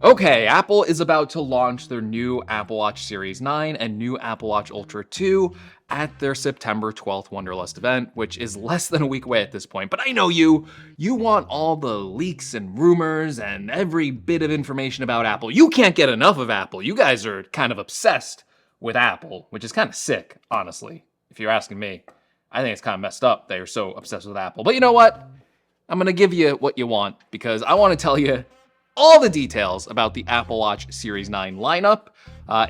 Okay, Apple is about to launch their new Apple Watch Series 9 and new Apple Watch Ultra 2 at their September 12th Wonderlust event, which is less than a week away at this point. But I know you. You want all the leaks and rumors and every bit of information about Apple. You can't get enough of Apple. You guys are kind of obsessed with Apple, which is kind of sick, honestly, if you're asking me. I think it's kind of messed up that you're so obsessed with Apple. But you know what? I'm going to give you what you want because I want to tell you all the details about the Apple Watch Series 9 lineup,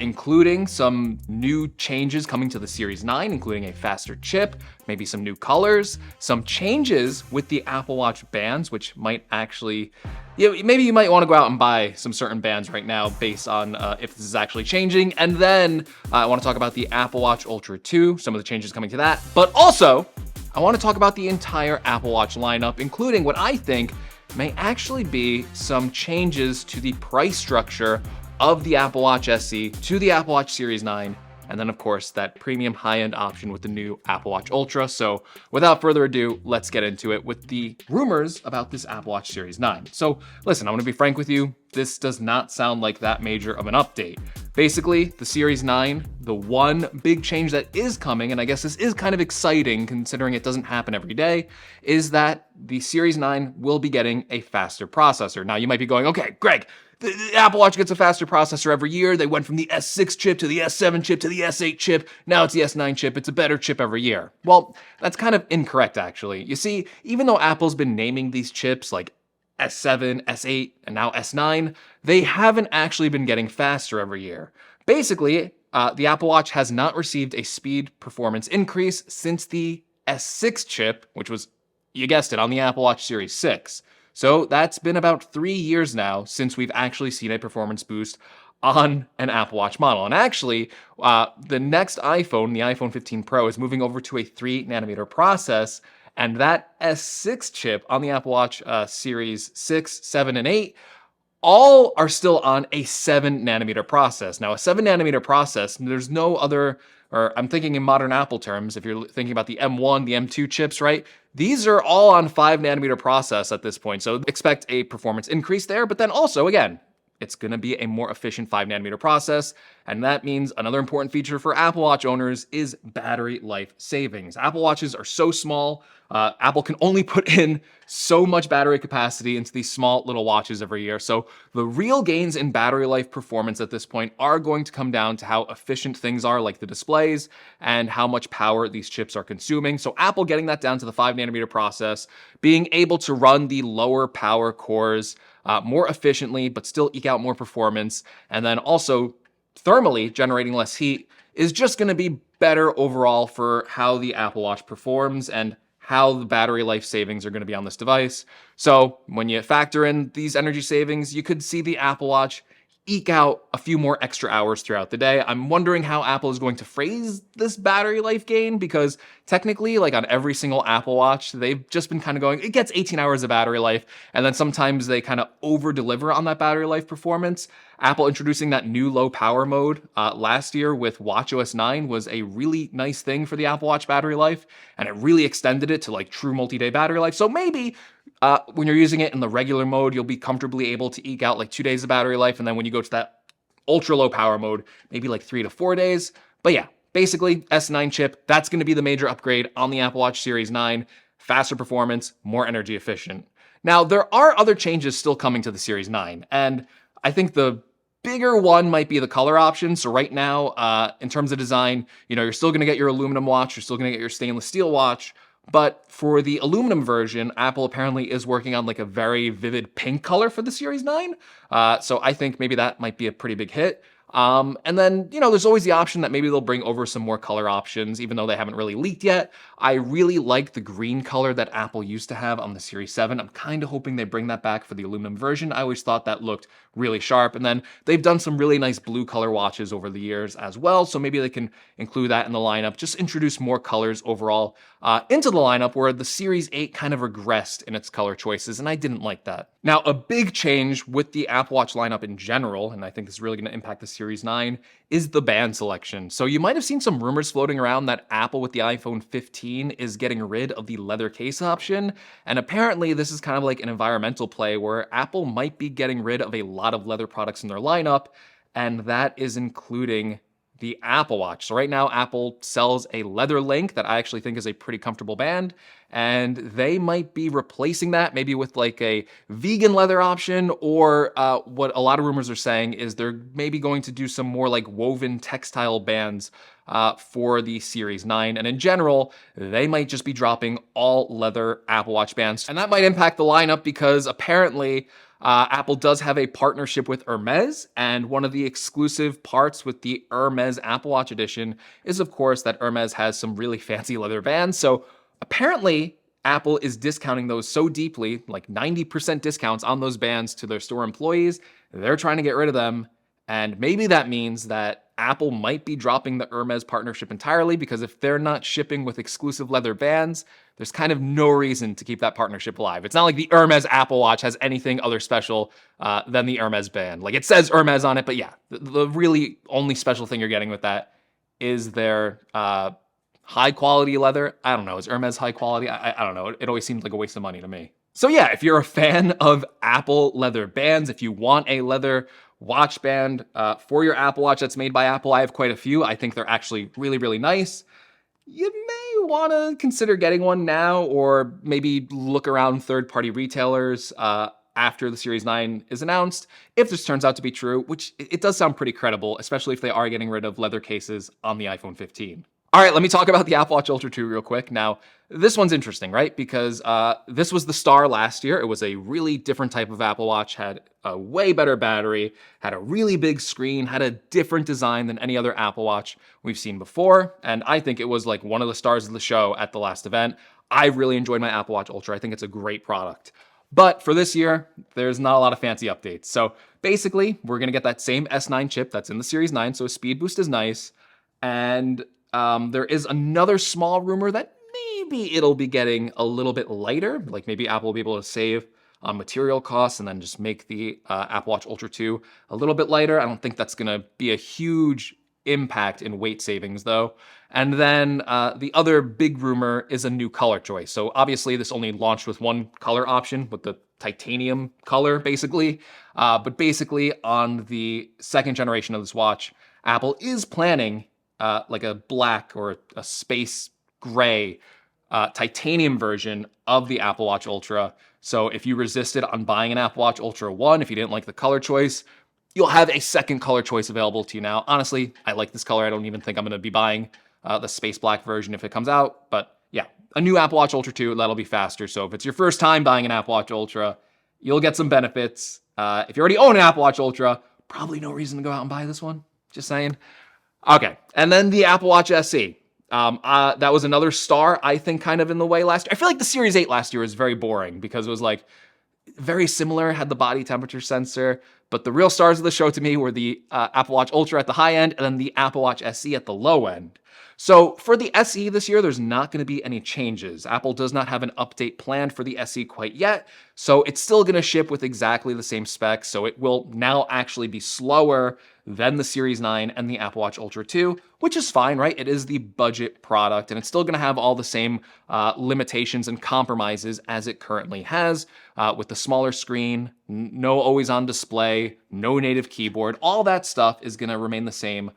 including some new changes coming to the Series 9, including a faster chip, maybe some new colors, some changes with the Apple Watch bands, which might actually, maybe you might want to go out and buy some certain bands right now based on if this is actually changing. And then I want to talk about the Apple Watch Ultra 2, some of the changes coming to that. But also, I want to talk about the entire Apple Watch lineup, including what I think may actually be some changes to the price structure of the Apple Watch SE to the Apple Watch Series 9, and then of course that premium high-end option with the new Apple Watch Ultra. So without further ado, let's get into it with the rumors about this Apple Watch Series 9. So listen, I'm gonna be frank with you, this does not sound like that major of an update. Basically, the Series 9, the one big change that is coming, and I guess this is kind of exciting considering it doesn't happen every day, is that the Series 9 will be getting a faster processor. Now, you might be going, okay, Greg, the Apple Watch gets a faster processor every year. They went from the S6 chip to the S7 chip to the S8 chip. Now it's the S9 chip. It's a better chip every year. Well, that's kind of incorrect, actually. You see, even though Apple's been naming these chips like S7, S8, and now S9, they haven't actually been getting faster every year. Basically, the Apple Watch has not received a speed performance increase since the S6 chip, which was, you guessed it, on the Apple Watch Series 6. So that's been about 3 years now since we've actually seen a performance boost on an Apple Watch model. And actually, the next iPhone, the iPhone 15 Pro, is moving over to a 3nm process, and that S6 chip on the Apple Watch Series 6, 7, and 8 all are still on a 7nm process. Now, a 7nm process, there's no other, or I'm thinking in modern Apple terms, if you're thinking about the M1, the M2 chips, right? These are all on 5nm process at this point. So expect a performance increase there, but then also, again, it's going to be a more efficient 5nm process, and that means another important feature for Apple Watch owners is battery life savings. Apple Watches are so small, Apple can only put in so much battery capacity into these small little watches every year. So the real gains in battery life performance at this point are going to come down to how efficient things are, like the displays, and how much power these chips are consuming. So Apple getting that down to the 5nm process, being able to run the lower power cores more efficiently, but still eke out more performance, and then also thermally generating less heat is just going to be better overall for how the Apple Watch performs and how the battery life savings are going to be on this device. So when you factor in these energy savings, you could see the Apple Watch eke out a few more extra hours throughout the day. I'm wondering how Apple is going to phrase this battery life gain, because technically, like on every single Apple Watch, they've just been kind of going, it gets 18 hours of battery life, and then sometimes they kind of over-deliver on that battery life performance. Apple introducing that new low power mode last year with watchOS 9 was a really nice thing for the Apple Watch battery life, and it really extended it to like true multi-day battery life. So maybe when you're using it in the regular mode, you'll be comfortably able to eke out like 2 days of battery life. And then when you go to that ultra low power mode, maybe like 3 to 4 days. But yeah, basically S9 chip, that's going to be the major upgrade on the Apple Watch Series 9. Faster performance, more energy efficient. Now, there are other changes still coming to the Series 9. And I think the bigger one might be the color option. So right now, in terms of design, you're still going to get your aluminum watch. You're still going to get your stainless steel watch. But for the aluminum version, Apple apparently is working on like a very vivid pink color for the Series 9. So I think maybe that might be a pretty big hit. And then, there's always the option that maybe they'll bring over some more color options, even though they haven't really leaked yet. I really like the green color that Apple used to have on the Series 7. I'm kind of hoping they bring that back for the aluminum version. I always thought that looked really sharp. And then they've done some really nice blue color watches over the years as well. So maybe they can include that in the lineup, just introduce more colors overall into the lineup, where the Series 8 kind of regressed in its color choices, and I didn't like that. Now, a big change with the Apple Watch lineup in general, and I think this is really going to impact the Series 9, is the band selection. So you might have seen some rumors floating around that Apple with the iPhone 15 is getting rid of the leather case option, and apparently this is kind of like an environmental play where Apple might be getting rid of a lot of leather products in their lineup, and that is including the Apple Watch. So right now, Apple sells a leather link that I actually think is a pretty comfortable band, and they might be replacing that maybe with like a vegan leather option, or what a lot of rumors are saying is they're maybe going to do some more like woven textile bands for the Series 9. And in general, they might just be dropping all leather Apple Watch bands. And that might impact the lineup because apparently Apple does have a partnership with Hermes, and one of the exclusive parts with the Hermes Apple Watch Edition is, of course, that Hermes has some really fancy leather bands. So apparently, Apple is discounting those so deeply, like 90% discounts on those bands to their store employees. They're trying to get rid of them. And maybe that means that Apple might be dropping the Hermes partnership entirely, because if they're not shipping with exclusive leather bands, there's kind of no reason to keep that partnership alive. It's not like the Hermes Apple Watch has anything other special than the Hermes band. Like, it says Hermes on it, but yeah, the really only special thing you're getting with that is their high quality leather. I don't know, is Hermes high quality? I don't know. It always seems like a waste of money to me. So yeah, if you're a fan of Apple leather bands, if you want a leather watch band for your Apple Watch that's made by Apple, I have quite a few. I think they're actually really, really nice. You may want to consider getting one now, or maybe look around third-party retailers after the Series 9 is announced, if this turns out to be true, which it does sound pretty credible, especially if they are getting rid of leather cases on the iPhone 15. All right, let me talk about the Apple Watch Ultra 2 real quick. Now, this one's interesting, right? Because this was the star last year. It was a really different type of Apple Watch, had a way better battery, had a really big screen, had a different design than any other Apple Watch we've seen before. And I think it was like one of the stars of the show at the last event. I really enjoyed my Apple Watch Ultra. I think it's a great product. But for this year, there's not a lot of fancy updates. So basically, we're going to get that same S9 chip that's in the Series 9, so a speed boost is nice. And there is another small rumor that maybe it'll be getting a little bit lighter. Like maybe Apple will be able to save on material costs and then just make the Apple Watch Ultra 2 a little bit lighter. I don't think that's going to be a huge impact in weight savings though. And then the other big rumor is a new color choice. So obviously this only launched with one color option, with the titanium color basically. But basically on the second generation of this watch, Apple is planning like a black or a space gray titanium version of the Apple Watch Ultra. So if you resisted on buying an Apple Watch Ultra 1, if you didn't like the color choice, you'll have a second color choice available to you now. Honestly, I like this color. I don't even think I'm going to be buying the space black version if it comes out. But yeah, a new Apple Watch Ultra 2, that'll be faster. So if it's your first time buying an Apple Watch Ultra, you'll get some benefits. If you already own an Apple Watch Ultra, probably no reason to go out and buy this one. Just saying. Okay, and then the Apple Watch SE. That was another star, I think, kind of in the way last year. I feel like the Series 8 last year was very boring because it was like very similar, had the body temperature sensor, but the real stars of the show to me were the Apple Watch Ultra at the high end and then the Apple Watch SE at the low end. So for the SE this year, there's not going to be any changes. Apple does not have an update planned for the SE quite yet, so it's still going to ship with exactly the same specs, so it will now actually be slower than the Series 9 and the Apple Watch Ultra 2, which is fine, right? It is the budget product, and it's still going to have all the same limitations and compromises as it currently has, with the smaller screen, no always-on display, no native keyboard. All that stuff is going to remain the same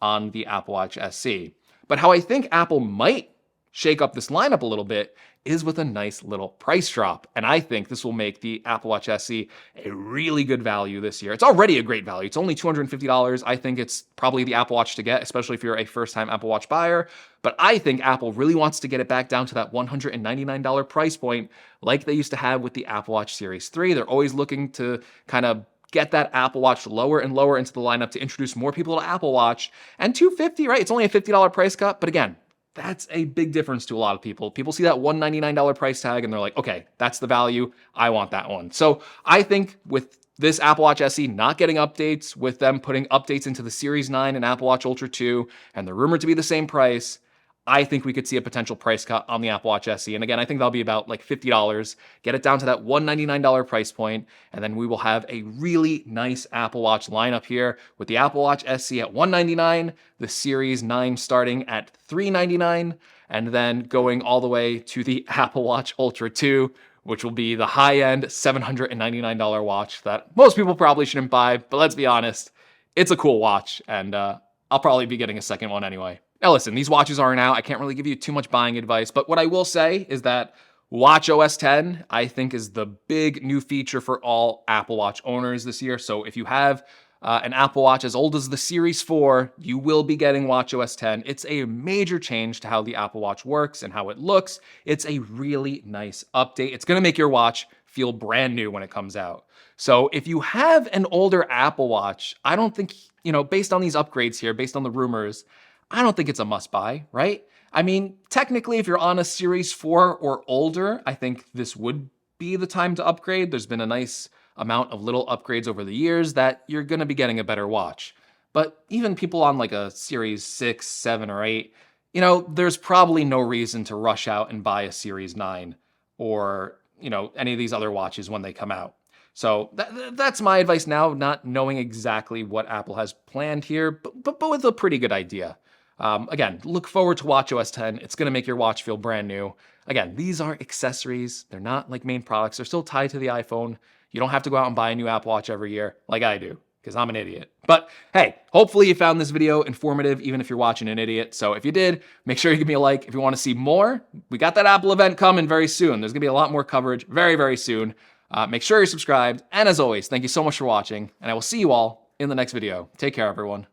on the Apple Watch SE. But how I think Apple might shake up this lineup a little bit is with a nice little price drop. And I think this will make the Apple Watch SE a really good value this year. It's already a great value. It's only $250. I think it's probably the Apple Watch to get, especially if you're a first-time Apple Watch buyer. But I think Apple really wants to get it back down to that $199 price point like they used to have with the Apple Watch Series 3. They're always looking to kind of get that Apple Watch lower and lower into the lineup to introduce more people to Apple Watch. And $250, right? It's only a $50 price cut, but again, that's a big difference to a lot of people. People see that $199 price tag and they're like, okay, that's the value. I want that one. So I think with this Apple Watch SE not getting updates, with them putting updates into the Series 9 and Apple Watch Ultra 2, and they're rumored to be the same price, I think we could see a potential price cut on the Apple Watch SE. And again, I think that'll be about like $50. Get it down to that $199 price point, and then we will have a really nice Apple Watch lineup here with the Apple Watch SE at $199, the Series 9 starting at $399, and then going all the way to the Apple Watch Ultra 2, which will be the high-end $799 watch that most people probably shouldn't buy, but let's be honest, it's a cool watch, and I'll probably be getting a second one anyway. Now listen, these watches aren't out. I can't really give you too much buying advice, but what I will say is that watchOS 10, I think, is the big new feature for all Apple Watch owners this year. So if you have an Apple Watch as old as the Series 4, you will be getting watchOS 10. It's a major change to how the Apple Watch works and how it looks. It's a really nice update. It's gonna make your watch feel brand new when it comes out. So if you have an older Apple Watch, I don't think, based on these upgrades here, based on the rumors, I don't think it's a must buy, right? I mean, technically, if you're on a Series 4 or older, I think this would be the time to upgrade. There's been a nice amount of little upgrades over the years that you're gonna be getting a better watch. But even people on like a Series 6, 7, or 8, there's probably no reason to rush out and buy a Series 9 or, any of these other watches when they come out. So that's my advice now, not knowing exactly what Apple has planned here, but with a pretty good idea. Again, look forward to watchOS 10. It's going to make your watch feel brand new. Again, these are accessories. They're not like main products. They're still tied to the iPhone. You don't have to go out and buy a new Apple Watch every year like I do, because I'm an idiot. But hey, hopefully you found this video informative, even if you're watching an idiot. So if you did, make sure you give me a like. If you want to see more, we got that Apple event coming very soon. There's going to be a lot more coverage very, very soon. Make sure you're subscribed. And as always, thank you so much for watching, and I will see you all in the next video. Take care, everyone.